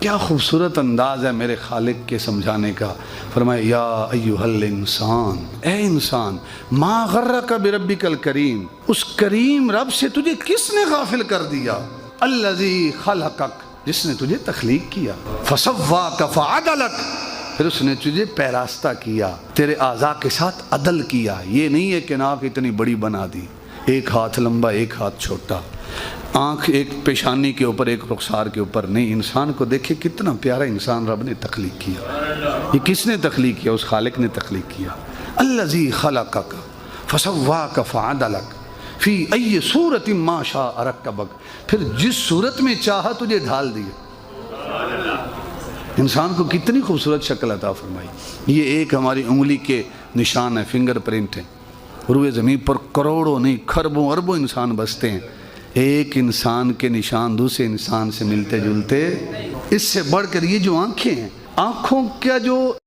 کیا خوبصورت انداز ہے میرے خالق کے سمجھانے کا. فرمایا یا ایھا الانسان، اے انسان، ما غرک بربک الکریم، اس کریم رب سے تجھے کس نے غافل کر دیا؟ الذی خلقک، جس نے تجھے تخلیق کیا، فسواک فعدلک، پھر اس نے تجھے پیراستہ کیا، تیرے اعضاء کے ساتھ عدل کیا. یہ نہیں ہے کہ ناک اتنی بڑی بنا دی، ایک ہاتھ لمبا ایک ہاتھ چھوٹا، آنکھ ایک پیشانی کے اوپر ایک رخسار کے اوپر نہیں. انسان کو دیکھے کتنا پیارا انسان رب نے تخلیق کیا. یہ کس نے تخلیق کیا؟ اس خالق نے تخلیق کیا. الذی خلقک فسواک فعدلک فی ای صورت ما شاء رکبک، پھر جس صورت میں چاہا تجھے ڈھال دیا. انسان کو کتنی خوبصورت شکل عطا فرمائی. یہ ایک ہماری انگلی کے نشان ہے، فنگر پرنٹ ہیں. روئے زمین پر کروڑوں نہیں کھربوں اربوں انسان بستے ہیں، ایک انسان کے نشان دوسرے انسان سے ملتے جلتے. اس سے بڑھ کر یہ جو آنکھیں ہیں، آنکھوں کا جو